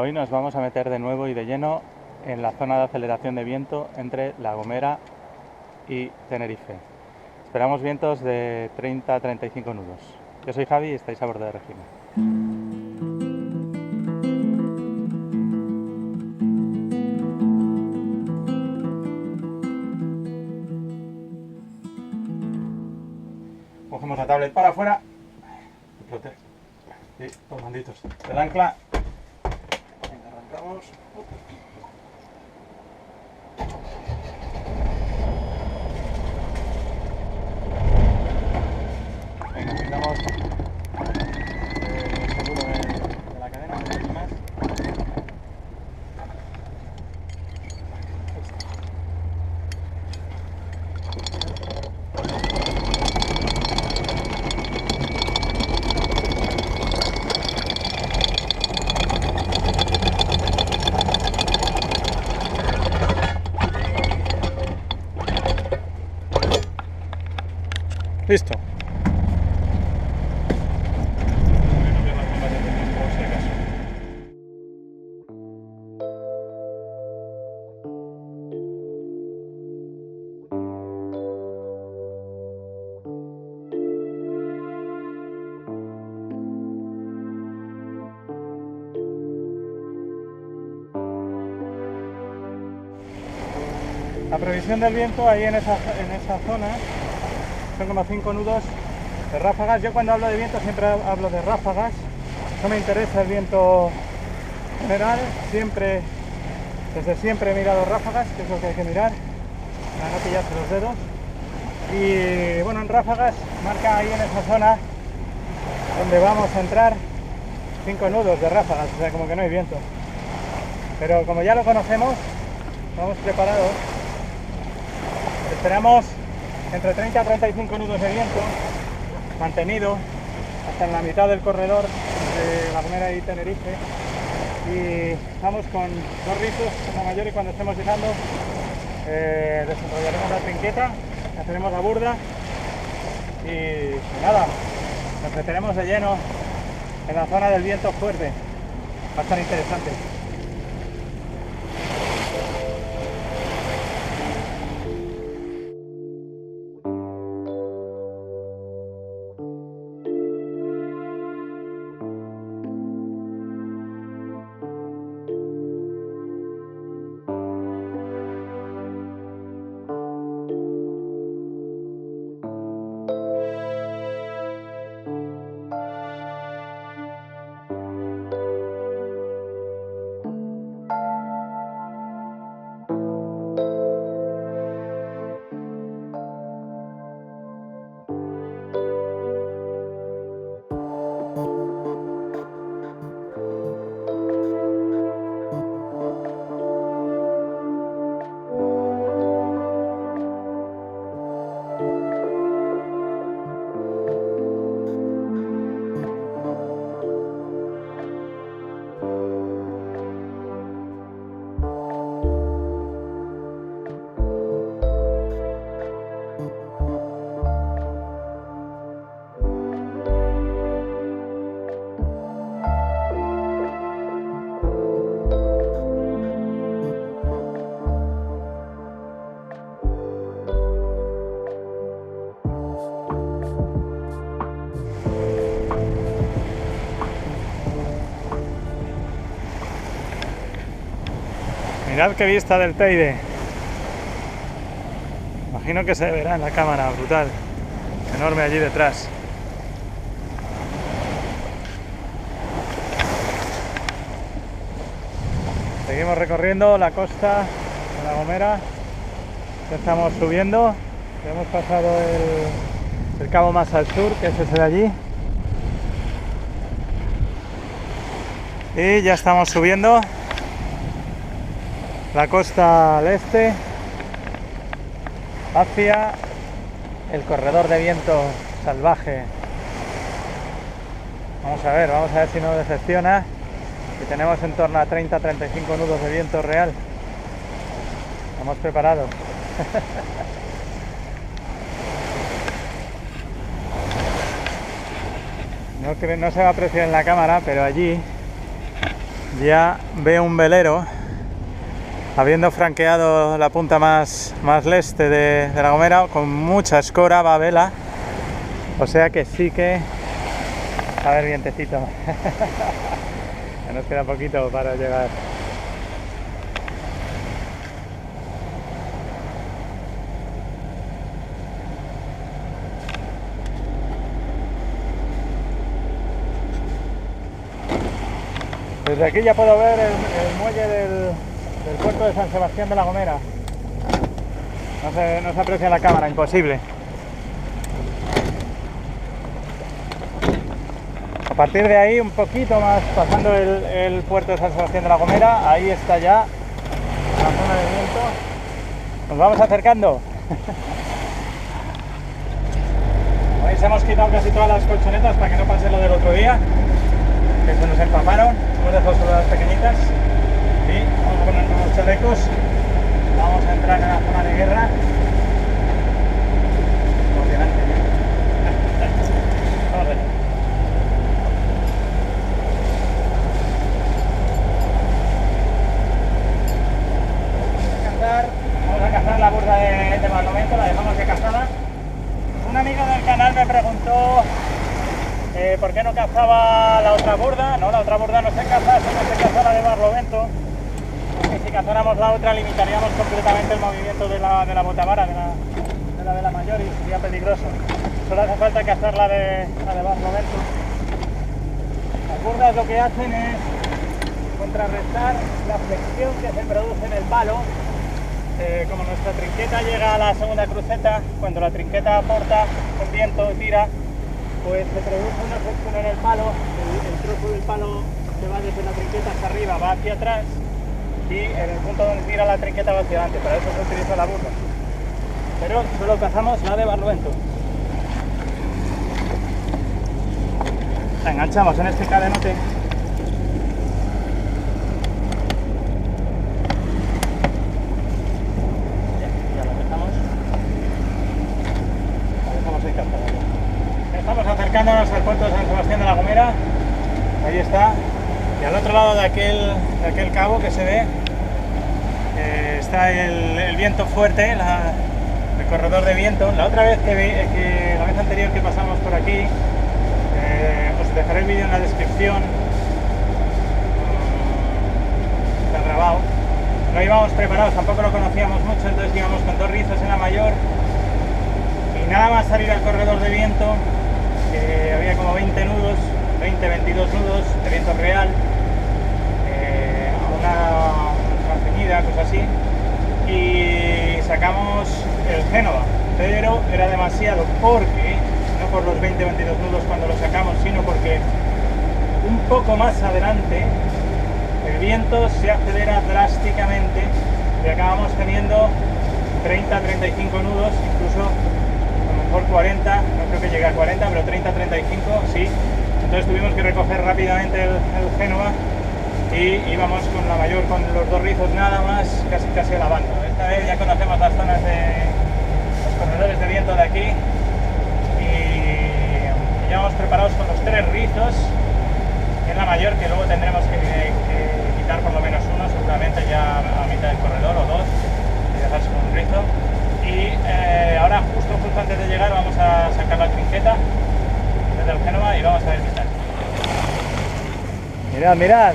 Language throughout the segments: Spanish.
Hoy nos vamos a meter de nuevo y de lleno en la zona de aceleración de viento entre La Gomera y Tenerife. Esperamos vientos de 30 a 35 nudos. Yo soy Javi y estáis a bordo de Regina. Cogemos la tablet para afuera y los manditos del ancla. Venga, arrancamos. Venga, quitamos el seguro de la cadena, no más. Listo. La previsión del viento ahí en esa zona son como 5 nudos de ráfagas. Yo cuando hablo de viento siempre hablo de ráfagas. No me interesa el viento general, desde siempre he mirado ráfagas, que es lo que hay que mirar, para no pillarse los dedos. Y bueno, en ráfagas marca ahí en esa zona donde vamos a entrar 5 nudos de ráfagas, o sea, como que no hay viento. Pero como ya lo conocemos, vamos preparados. Esperamos entre 30 a 35 nudos de viento, mantenido hasta en la mitad del corredor de La Gomera y Tenerife. Y vamos con 2 rizos en la mayor, y cuando estemos llegando desenrollaremos la trinqueta, haceremos la burda y nada, nos meteremos de lleno en la zona del viento fuerte. Va a estar interesante. Mirad qué vista del Teide. Imagino que se verá en la cámara, brutal. Enorme allí detrás. Seguimos recorriendo la costa de La Gomera. Ya estamos subiendo. Ya hemos pasado el cabo más al sur, que es ese de allí. Y ya estamos subiendo la costa al este hacia el corredor de viento salvaje. Vamos a ver si no decepciona. Y tenemos en torno a 30-35 nudos de viento real. Estamos preparados. No se va a apreciar en la cámara, pero allí ya veo un velero, habiendo franqueado la punta más leste de La Gomera, con mucha escora, va a vela, o sea que sí que a ver vientecito. Ya nos queda poquito para llegar. Desde aquí ya puedo ver el muelle del puerto de San Sebastián de La Gomera. No se aprecia en la cámara, imposible. A partir de ahí, un poquito más, pasando el puerto de San Sebastián de La Gomera, ahí está ya la zona de viento. Nos vamos acercando. Veis, hemos quitado casi todas las colchonetas para que no pase lo del otro día, que se nos empaparon. Hemos dejado solo las pequeñitas. Y vamos a ponernos los chalecos. Vamos a entrar en la zona de guerra. Emocionante. Vamos a ver. Vamos a cazar la burda de Barlovento, la dejamos de cazada. Un amigo del canal me preguntó por qué no cazaba la otra burda. No, la otra burda no se caza, solo se caza la de Barlovento. Porque si cazáramos la otra limitaríamos completamente el movimiento de la botavara, de la mayor, y sería peligroso. Solo hace falta cazar la de Barlovento. Las burdas lo que hacen es contrarrestar la flexión que se produce en el palo. Como nuestra trinqueta llega a la segunda cruceta, cuando la trinqueta aporta con viento y tira, pues se produce una flexión en el palo. El trozo del palo que va desde la trinqueta hasta arriba va hacia atrás, y en el punto donde tira la trinqueta va hacia adelante. Para eso se utiliza la burda, pero solo cazamos la de Barlovento. La enganchamos en este cadenote. Estamos acercándonos al puerto de San Sebastián de La Gomera. Ahí está. Y al otro lado de aquel cabo que se ve, está el viento fuerte, el corredor de viento. La otra vez la vez anterior que pasamos por aquí, os dejaré el vídeo en la descripción. Está grabado. No íbamos preparados, tampoco lo conocíamos mucho, entonces íbamos con dos rizos en la mayor. Y nada más salir al corredor de viento, había como 20 nudos, 22 nudos de viento real, una ceñida, cosas así, y sacamos el Génova, pero era demasiado, porque, no por los 22 nudos cuando lo sacamos, sino porque un poco más adelante el viento se acelera drásticamente y acabamos teniendo 30-35 nudos, incluso por 40, no creo que llegue a 40, pero 30-35 sí. Entonces tuvimos que recoger rápidamente el Génova y íbamos con la mayor, con los dos rizos nada más, casi lavando. Esta vez ya conocemos las zonas de los corredores de viento de aquí y ya vamos preparados con los tres rizos, que es la mayor, que luego tendremos que quitar por lo menos uno, seguramente ya a mitad del corredor, o dos, y dejarse con un rizo. Y ahora justo antes de llegar vamos a sacar la trinqueta desde el Génova y vamos a despistar. Mirad,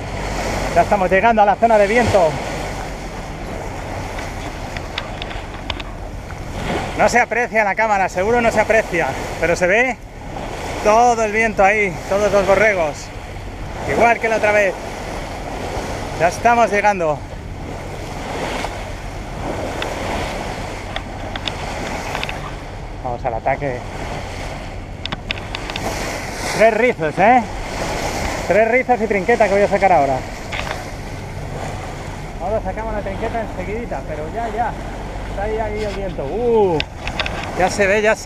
ya estamos llegando a la zona de viento. No se aprecia en la cámara, seguro no se aprecia, pero se ve todo el viento ahí, todos los borregos, igual que la otra vez. Ya estamos llegando. Vamos al ataque. Tres rizos, tres rizos y trinqueta que voy a sacar ahora. Ahora sacamos la trinqueta enseguidita, pero ya. Está ahí el viento. Ya se ve, Estamos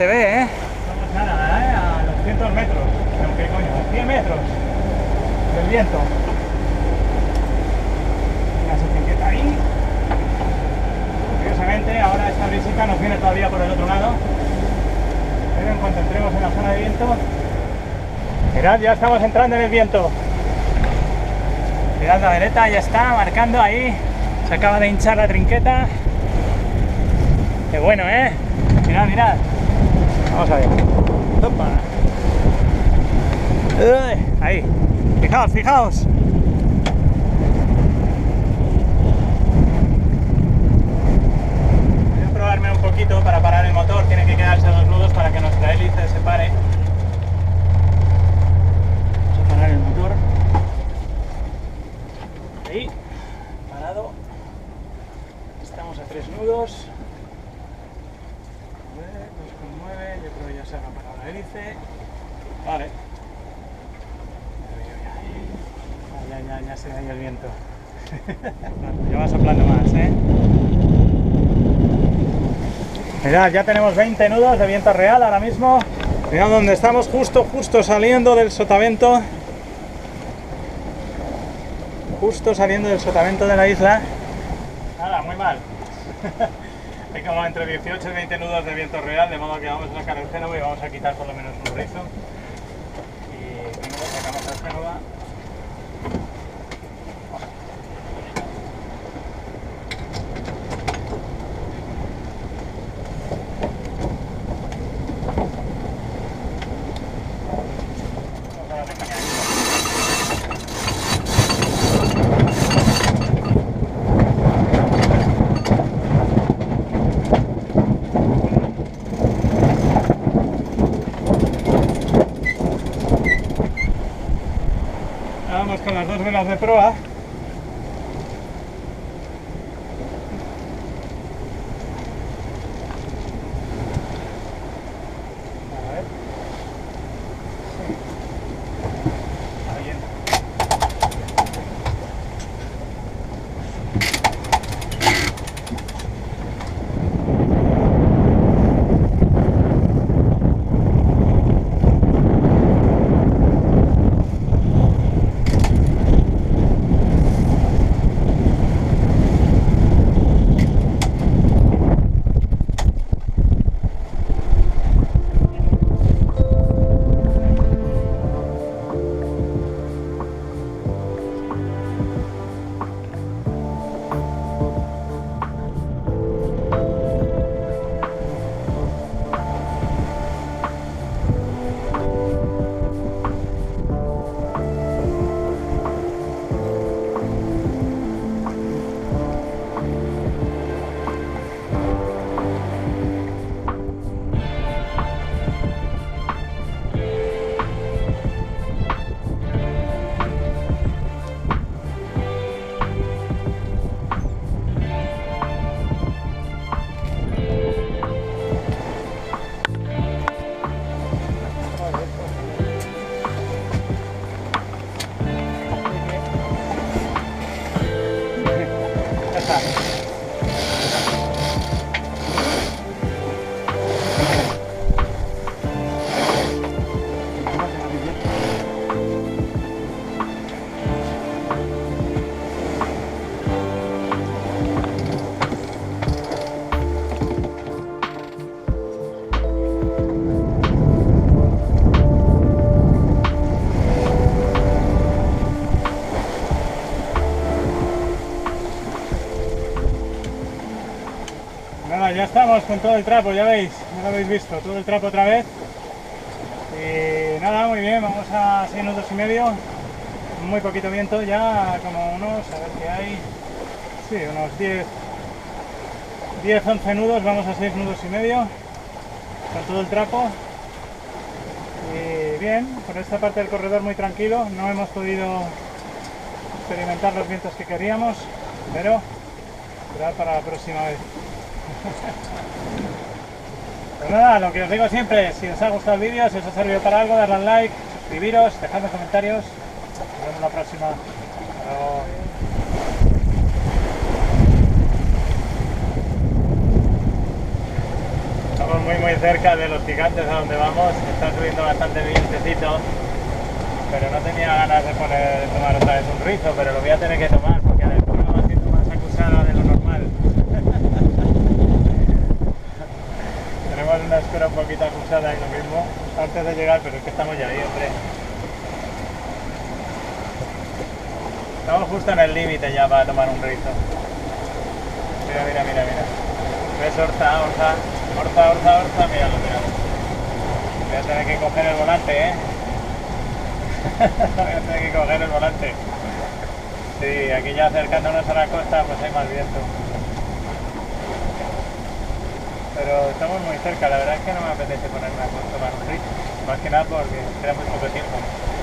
nada, a los 200 metros. No, ¿qué coño? A 100 metros del viento. Esa trinqueta ahí. Curiosamente, ahora esta brisita nos viene todavía por el otro lado. Pero en cuanto entremos en la zona de viento, mirad, ya estamos entrando en el viento. Mirad la veleta, ya está marcando ahí. Se acaba de hinchar la trinqueta. Qué bueno, ¿eh? Mirad, mirad. Vamos a ver. Opa. Ahí. Fijaos, fijaos. Voy a probarme un poquito para parar el motor. Tiene que quedarse 2 nudos para que nuestra hélice se pare. Vamos a parar el motor. Ahí. Parado. Estamos a 3 nudos. 2,9. Yo creo que ya se ha parado la hélice. Vale. Ya se da ahí el viento. Ya va soplando más, ¿eh? Mirad, ya tenemos 20 nudos de viento real ahora mismo. Mirad donde estamos, justo saliendo del sotavento. Justo saliendo del sotavento de la isla. Nada, muy mal. Hay como entre 18 y 20 nudos de viento real, de modo que vamos a sacar el Génova y vamos a quitar por lo menos un rizo. Y primero sacamos el Génova. Vamos con las 2 velas de proa. A ver. Está bien. Nada, ya estamos con todo el trapo, ya veis, ya lo habéis visto, todo el trapo otra vez. Y nada, muy bien, vamos a 6 nudos y medio, muy poquito viento ya, como unos, a ver qué hay, sí, unos 10-11 nudos, vamos a 6 nudos y medio, con todo el trapo. Y bien, por esta parte del corredor muy tranquilo, no hemos podido experimentar los vientos que queríamos, pero será para la próxima vez. Pues nada, lo que os digo siempre, si os ha gustado el vídeo, si os ha servido para algo, darle al like, suscribiros, dejadme comentarios. Nos vemos la próxima. Estamos muy cerca de los gigantes a donde vamos, está subiendo bastante vientecito, pero no tenía ganas de tomar otra vez un rizo, pero lo voy a tener que tomar porque a la altura va siendo más acusada de lo normal. Tenemos una espera un poquito acusada y lo mismo antes de llegar, pero es que estamos ya ahí, hombre. Estamos justo en el límite ya para tomar un rizo. Mira, mira, mira, mira. ¿Ves? Orza, orza, orza, orza, orza, míralo, míralo. Voy a tener que coger el volante, ¿eh? Voy a tener que coger el volante. Sí, aquí ya acercándonos a la costa pues hay más viento. Pero estamos muy cerca, la verdad es que no me apetece ponerme a tomar un rizo. Más que nada porque queda muy poco tiempo.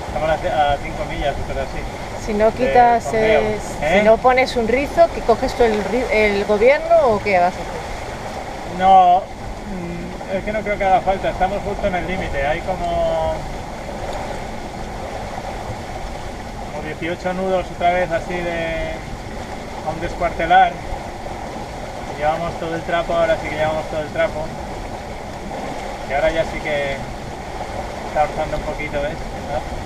Estamos a 5 millas o cosas así. Si no quitas, si no pones un rizo, ¿qué coges tú el gobierno o qué vas a hacer? No, es que no creo que haga falta, estamos justo en el límite, hay como 18 nudos otra vez así a un descuartelar. Y llevamos todo el trapo, ahora sí que llevamos todo el trapo. Y ahora ya sí que está orzando un poquito, ¿ves? ¿No?